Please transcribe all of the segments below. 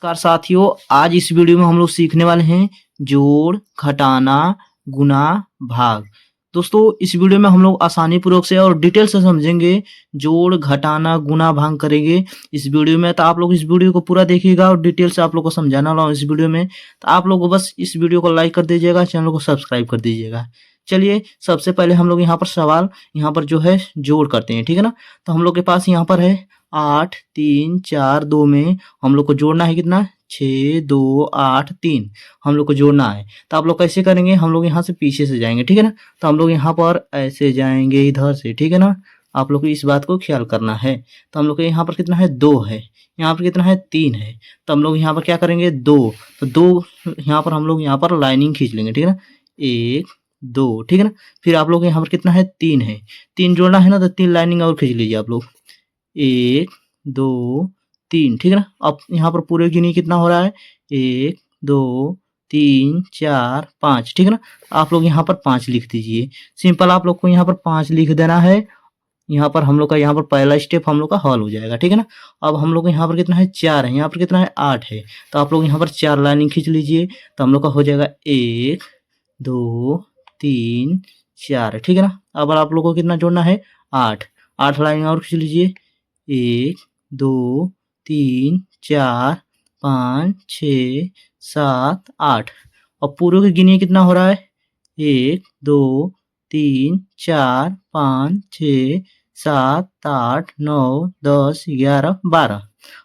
नमस्कार साथियों, आज इस वीडियो में हम लोग सीखने वाले हैं जोड़, घटाना, गुणा, भाग। दोस्तों इस वीडियो में हम लोग आसानी पूर्वक से और डिटेल से समझेंगे। जोड़, घटाना, गुणा, भाग करेंगे इस वीडियो में। तो आप लोग इस वीडियो को पूरा देखिएगा और डिटेल से आप लोग को समझाना वाला हूँ इस वीडियो में। तो आप लोग को बस इस वीडियो को लाइक कर दीजिएगा, चैनल को सब्सक्राइब कर दीजिएगा। चलिए सबसे पहले हम लोग यहाँ पर सवाल यहाँ पर जो है जोड़ करते हैं, ठीक है ना। तो हम लोग के पास यहाँ पर है 8, 3, 4, 2 में हम लोग को जोड़ना है कितना 6, 2, 8, 3 हम लोग को जोड़ना है। तो आप लोग कैसे करेंगे, हम लोग यहाँ से पीछे से जाएंगे, ठीक है ना। तो हम लोग यहाँ पर ऐसे जाएंगे इधर से, ठीक है ना। आप लोग को इस बात को ख्याल करना है। तो हम लोग को यहाँ पर कितना है 2 है, यहाँ पर कितना है 3 है। तो हम लोग यहाँ पर क्या करेंगे 2, तो 2 यहाँ पर हम लोग यहाँ पर लाइनिंग खींच लेंगे, ठीक है ना। 1, 2, ठीक है ना। फिर आप लोग यहाँ पर कितना है 3 है, 3 जोड़ना है ना, तो 3 लाइनिंग और खींच लीजिए आप लोग। 1, 2, 3, ठीक है ना। अब यहाँ पर पूरे गिनी कितना हो रहा है 1, 2, 3, 4, 5, ठीक है ना। आप लोग यहाँ पर 5 लिख दीजिए। सिंपल आप लोग को यहाँ पर 5 लिख देना है। यहाँ पर हम लोग का यहाँ पर पहला स्टेप हम लोग का हल हो जाएगा, ठीक है ना। अब हम लोग को यहाँ पर कितना है 4 है, यहाँ पर कितना है 8 है। तो आप लोग यहाँ पर 4 लाइनिंग खींच लीजिए। तो हम लोग का हो जाएगा 1, 2, 3, 4, ठीक है ना। अब आप लोग को कितना जोड़ना है 8, 8 लाइनिंग और खींच लीजिए। 1, 2, 3, 4, 5, 6, 7, 8। अब पूरे की गिनिए कितना हो रहा है 1, 2, 3, 4, 5, 6, 7, 8, 9, 10, 11, 12।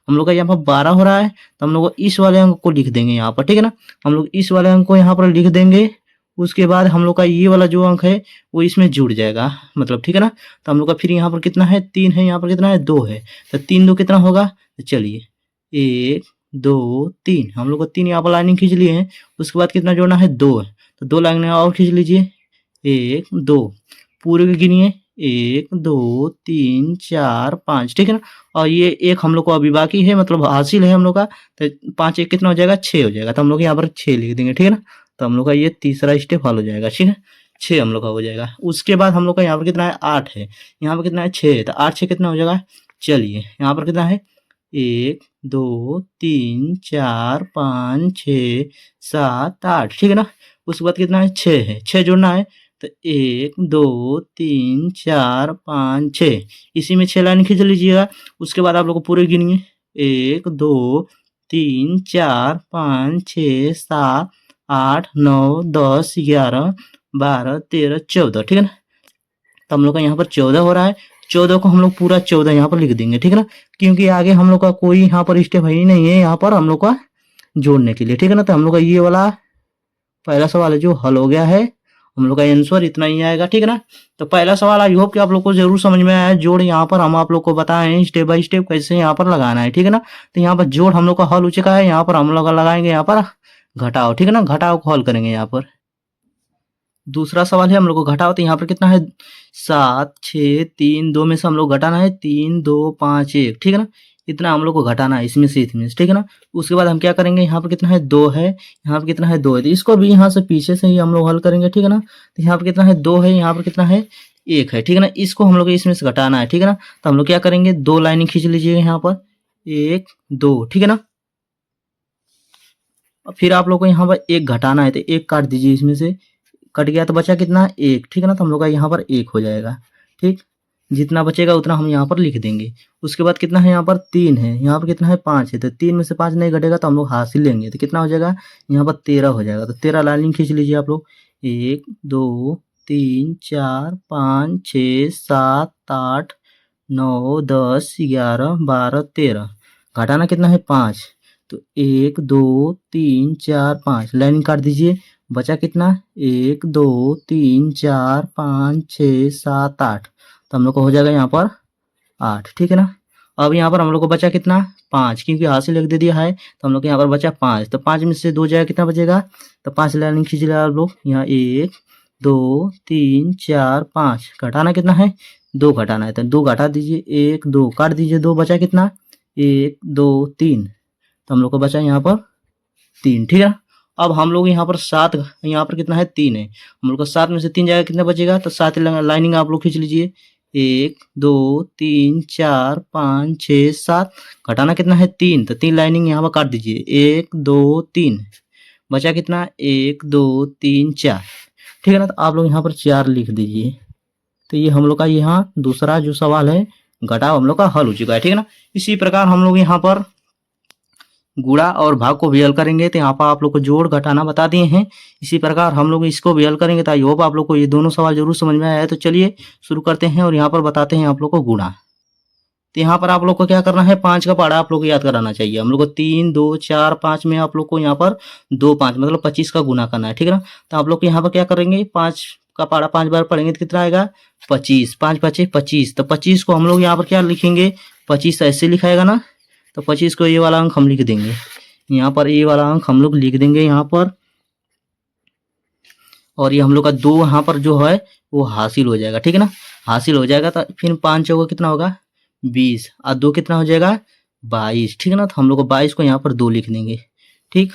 हम लोग का यहाँ पर 12 हो रहा है। तो हम लोग इस वाले अंक को लिख देंगे यहाँ पर, ठीक है ना। हम लोग इस वाले अंक को यहाँ पर लिख देंगे। उसके बाद हम लोग का ये वाला जो अंक है वो इसमें जुड़ जाएगा, मतलब, ठीक है ना। तो हम लोग का फिर यहाँ पर कितना है 3 है, यहाँ पर कितना है 2 है। तो 3 2 कितना होगा, तो चलिए 1, 2, 3 हम लोग को 3 यहाँ पर लाइनिंग खींच लिए हैं। उसके बाद कितना जोड़ना है 2 है, तो 2 लाइनिंग और खींच लीजिए। 1, 2 पूरे के गिनिए 1, 2, 3, 4, 5, ठीक है ना। और ये एक हम लोग को अभी बाकी है, मतलब हासिल है हम लोग का। तो 5 1 कितना हो जाएगा 6 हो जाएगा। तो हम लोग यहाँ पर 6 लिख देंगे, ठीक है ना। तो हम लोग का ये तीसरा स्टेप हल हो जाएगा, ठीक है। 6 हम लोग का हो जाएगा। उसके बाद हम लोग का यहाँ पर कितना है 8 है, यहाँ पर कितना है 6 है। तो 8 6 कितना हो जाएगा, चलिए यहाँ पर कितना है 1, 2, 3, 4, 5, 6, 7, 8, ठीक है ना। उसके बाद कितना है 6 है, 6 जोड़ना है। तो 1, 2, 3, 4, 5, 6 इसी में 6 लाइन खींच लीजिएगा। उसके बाद आप लोग को पूरे गिनिए 1, 2, 3, 4, 5, 6, 7, 8, 9, 10, 11, 12, 13, 14, ठीक है ना। तो हम लोग का यहाँ पर 14 हो रहा है। 14 को हम लोग पूरा 14 यहाँ पर लिख देंगे, ठीक है ना। क्योंकि आगे हम लोग का कोई यहाँ पर स्टेप है ही नहीं है यहाँ पर हम लोग का जोड़ने के लिए, ठीक है ना। तो हम लोग का ये वाला पहला सवाल है जो हल हो गया है। हम लोग का आंसर इतना ही आएगा, ठीक है ना। तो पहला सवाल आई होप कि आप लोग को जरूर समझ में आया है। जोड़ यहाँ पर हम आप लोग को बताएं स्टेप बाय स्टेप कैसे यहाँ पर लगाना है, ठीक है ना। तो यहाँ पर जोड़ हम लोग का हल हो चुका है। यहाँ पर हम लोग लगाएंगे यहाँ पर घटाओ, ठीक है ना। घटाओ को हल करेंगे यहाँ पर। दूसरा सवाल है हम लोग को घटाओ। तो यहाँ पर कितना है 7, 6, 3, 2 में से हम लोग घटाना है 3, 2, 5, 1, ठीक है ना। इतना हम लोग को घटाना है इसमें से इसमें से, ठीक है ना। उसके बाद हम क्या करेंगे, यहाँ पर कितना है 2 है, यहाँ पर कितना है 2 है। तो इसको भी यहाँ से पीछे से ही हम लोग हल करेंगे, ठीक है ना। तो यहाँ पर कितना है 2 है, यहाँ पर कितना है 1 है, ठीक है ना। इसको हम लोग को इसमें से घटाना है, ठीक है ना। तो हम लोग क्या करेंगे 2 लाइनिंग खींच लीजिएगा यहाँ पर 1, 2, ठीक है ना। फिर आप लोग को यहाँ पर 1 घटाना है, तो 1 काट दीजिए इसमें से। कट गया तो बचा कितना 1, ठीक है ना। तो हम लोग का यहाँ पर 1 हो जाएगा, ठीक। जितना बचेगा उतना हम यहाँ पर लिख देंगे। उसके बाद कितना है यहाँ पर 3 है, यहाँ पर कितना है 5 है। तो 3 में से 5 नहीं घटेगा तो हम लोग हासिल लेंगे। तो कितना हो जाएगा यहाँ पर 13 हो जाएगा। तो 13 लाइनिंग खींच लीजिए आप लोग। 1, 2, 3, 4, 5, 6, 7, 8, 9, 10, 11, 12, 13। घटाना कितना है 5। तो 1, 2, 3, 4, 5 लाइनिंग काट दीजिए। बचा कितना 1, 2, 3, 4, 5, 6, 7, 8। तो हम लोग को हो जाएगा यहाँ पर 8, ठीक है ना। अब यहाँ पर हम लोग को बचा कितना 5, क्योंकि हासिल लिख दे दिया है। तो हम लोग को यहाँ पर बचा 5। तो 5 में से 2 जाएगा कितना बचेगा, तो 5 लाइन खींच लिया आप लोग। यहाँ 1, 2, 3, 4, 5 घटाना कितना है 2 घटाना है। तो 2 घटा दीजिए, 1, 2 काट दीजिए, 2 बचा कितना 1, 2, 3। तो हम लोग को बचा यहाँ पर 3, ठीक है। अब हम लोग यहाँ पर 7, यहाँ पर कितना है 3 है। हम लोग का 7 में से 3 जाएगा कितना बचेगा, तो 7 लाइनिंग आप लोग खींच लीजिए। 1 2 3 4 5 6 7, घटाना कितना है 3, तो 3 लाइनिंग यहाँ पर काट दीजिए। 1 2 3, बचा कितना 1 2 3 4, ठीक है ना। तो आप लोग यहाँ पर 4 लिख दीजिए। तो ये हम लोग का यहाँ दूसरा जो सवाल है घटाव हम लोग का हल हो चुका है, ठीक है ना। इसी प्रकार हम लोग यहाँ पर गुणा और भाग को भी हल करेंगे। तो यहाँ पर आप लोग को जोड़ घटाना बता दिए हैं। इसी प्रकार हम लोग इसको भी हल करेंगे। तो आई होप आप लोग को ये दोनों सवाल जरूर समझ में आया है। तो चलिए शुरू करते हैं और यहाँ पर बताते हैं आप लोग को गुणा। तो यहाँ पर आप लोग को क्या करना है, 5 का पहाड़ा आप लोग को याद कराना चाहिए। हम लोग को 3 2 4 5 में आप लोग को यहाँ पर 2 5 मतलब 25 का गुना करना है, ठीक है ना। तो आप लोग यहाँ पर क्या करेंगे, 5 का पहाड़ा 5 बार पढ़ेंगे तो कितना आएगा 25, 5 5 25। तो 25 को हम लोग यहाँ पर क्या लिखेंगे, 25 ऐसे लिखाएगा ना। तो 25 को ये वाला अंक हम लिख देंगे यहाँ पर, ये वाला अंक हम लोग लिख देंगे यहाँ पर। और ये हम लोग का 2 यहाँ पर जो है वो हासिल हो जाएगा, ठीक है ना, हासिल हो जाएगा। तो फिर 5 चौका कितना होगा 20 और 2 कितना हो जाएगा 22, ठीक है ना। तो हम लोग को 22 को यहाँ पर 2 लिख देंगे, ठीक।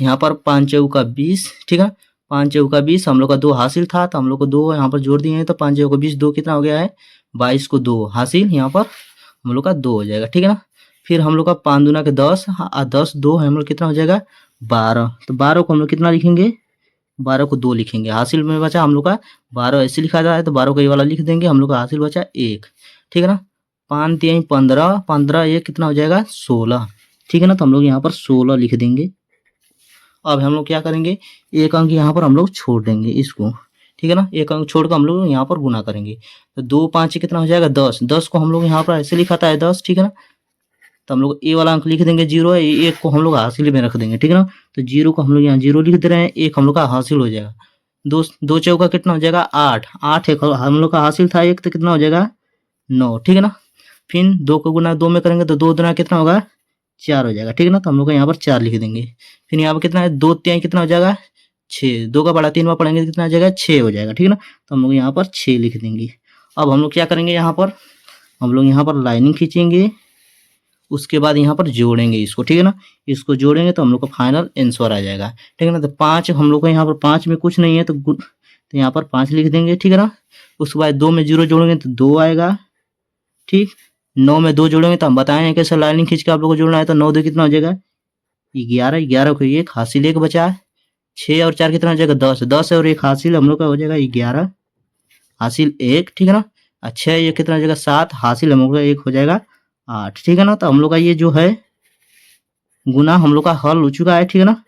यहाँ पर 5 चौका 20, ठीक है, 5 चौका 20, हम लोग का 2 हासिल था तो हम लोग को 2 यहाँ पर जोड़ दिए हैं। तो 5 चौका 20, 2 कितना हो गया है 22 को 2 हासिल, यहाँ पर हम लोग का 2 हो जाएगा, ठीक है ना। फिर हम लोग का 5 दूना के 10 और 10 2 है हम लोग कितना हो जाएगा 12। तो 12 को हम लोग कितना लिखेंगे, 12 को 2 लिखेंगे। हासिल में बचा हम लोग का 12 ऐसे लिखा जाए तो 12 को ये वाला लिख देंगे। हम लोग का हासिल बचा 1, ठीक है ना। 5 3 15, 15 1 कितना हो जाएगा 16, ठीक है ना। तो हम लोग यहाँ पर 16 लिख देंगे। अब हम लोग क्या करेंगे, एक अंक यहाँ पर हम लोग छोड़ देंगे इसको, ठीक है ना। एक अंक छोड़ कर हम लोग यहाँ पर गुना करेंगे। तो 2 5 कितना हो जाएगा 10, 10 को हम लोग यहाँ पर ऐसे लिखा था 10, ठीक है ना। तो हम लोग ए वाला अंक लिख देंगे 0 है, 1 को हम लोग हासिल में रख देंगे, ठीक है ना। तो 0 को हम लोग यहाँ 0 लिख दे रहे हैं, 1 हम लोग का हासिल हो जाएगा। 2 चौका कितना हो जाएगा 8, 8 एक हम लोग का हासिल था 1, तो कितना हो जाएगा 9, ठीक है ना। फिर 2 को गुना 2 में करेंगे तो 2 दुना कितना होगा 4 हो जाएगा, ठीक है ना। तो हम लोग का यहाँ पर 4 लिख देंगे। फिर यहाँ पर कितना है 2 3 कितना हो जाएगा 6, 2 का बड़ा 3 बार पढ़ेंगे तो कितना हो जाएगा 6 हो जाएगा, ठीक है ना। तो हम लोग यहाँ पर 6 लिख देंगे। अब हम लोग क्या करेंगे, यहाँ पर हम लोग यहाँ पर लाइनिंग खींचेंगे, उसके बाद यहाँ पर जोड़ेंगे इसको, ठीक है ना। इसको जोड़ेंगे तो हम लोग का फाइनल आंसर आ जाएगा, ठीक है ना। तो 5 हम लोग को यहाँ पर 5 में कुछ नहीं है तो यहाँ पर 5 लिख देंगे, ठीक है ना। उसके बाद 2 में 0 जोड़ेंगे तो 2 आएगा, ठीक। 9 में 2 जोड़ेंगे तो हम बताएं कैसे लाइनिंग खींच के आप लोग को जोड़ना है। तो 9 2 कितना हो जाएगा 11, 11 को 1 हासिल 1 बचा है, 6 और 4 कितना हो जाएगा 10, 10 और 1 हासिल हम लोग का हो जाएगा 11 हासिल 1, ठीक है ना। अच्छा ये कितना हो जाएगा 7 हासिल हम लोग का 1 हो जाएगा 8, ठीक है ना। तो हम लोग का ये जो है गुना हम लोग का हल हो चुका है, ठीक है ना।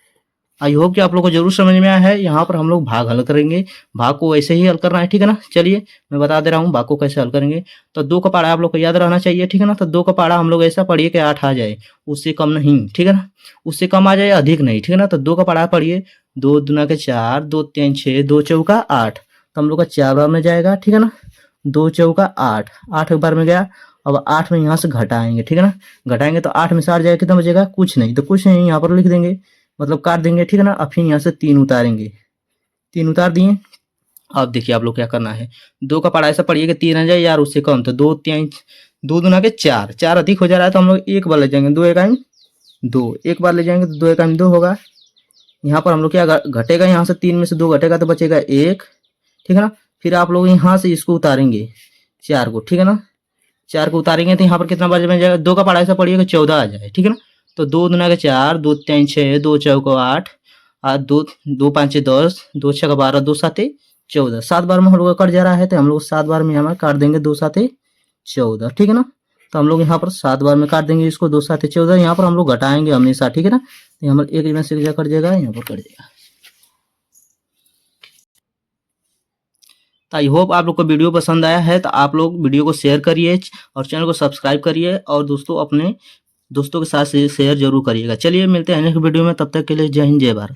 आई होप कि आप लोग को जरूर समझ में आया है। यहाँ पर हम लोग भाग हल करेंगे, भाग को ऐसे ही हल करना है, ठीक है ना। चलिए मैं बता दे रहा हूँ भाग को कैसे हल करेंगे। तो 2 का पहाड़ा आप लोग को याद रहना चाहिए, ठीक है ना। तो 2 का पहाड़ा हम लोग ऐसा पढ़िए कि 8 आ जाए, उससे कम नहीं, ठीक है ना। उससे कम आ जाए अधिक नहीं, ठीक है ना। तो 2 का पहाड़ा पढ़िए 2 दूना के 4, 2 3 6, 2 चौका 8, तो हम लोग का 4 बार में जाएगा, ठीक है ना। 2 चौका 8, 8 बार में गया। अब 8 में यहाँ से घटाएंगे, ठीक है ना। घटाएंगे तो 8 में से 8 जाएगा कितना बचेगा कुछ नहीं, तो कुछ नहीं यहाँ पर लिख देंगे, मतलब काट देंगे, ठीक है ना। अब फिर यहाँ से 3 उतारेंगे, 3 उतार दिए। अब देखिए आप लोग क्या करना है, 2 का पहाड़ा ऐसा पढ़िए कि 3 आ जाए यार उससे कम। तो 2 3 2 दूना के 4, 4 अधिक हो जा रहा है तो हम लोग 1 बार ले जाएंगे, 2 1 2, 1 बार ले जाएंगे तो 2 1 2 होगा। यहाँ पर हम लोग क्या घटेगा, यहाँ से 3 में से 2 घटेगा तो बचेगा 1, ठीक है ना। फिर आप लोग यहाँ से इसको उतारेंगे 4 को, ठीक है ना। 4 को उतारेंगे तो यहाँ पर कितना बच जाएगा, 2 का पहाड़ा ऐसा पढ़िएगा 14 आ जाए, ठीक है ना। तो 2 दूना के 4, 2 3 6, 2 चौका 8, 2 2 5 10, 2 6 12, 2 7 14, 7 बार में हम लोग कट जा रहा है तो हम लोग 7 बार में हमें काट देंगे 2 7 14, ठीक है ना। तो हम लोग यहाँ पर 7 बार में काट देंगे इसको 2 7 14। यहाँ पर हम लोग घटाएंगे हमेशा, ठीक है ना। तो यहाँ पर एक में से कट जाएगा, यहाँ पर कट जाएगा। तो आई होप आप लोग को वीडियो पसंद आया है। तो आप लोग वीडियो को शेयर करिए और चैनल को सब्सक्राइब करिए और दोस्तों अपने दोस्तों के साथ शेयर जरूर करिएगा। चलिए मिलते हैं नेक्स्ट वीडियो में, तब तक के लिए जय हिंद जय भारत।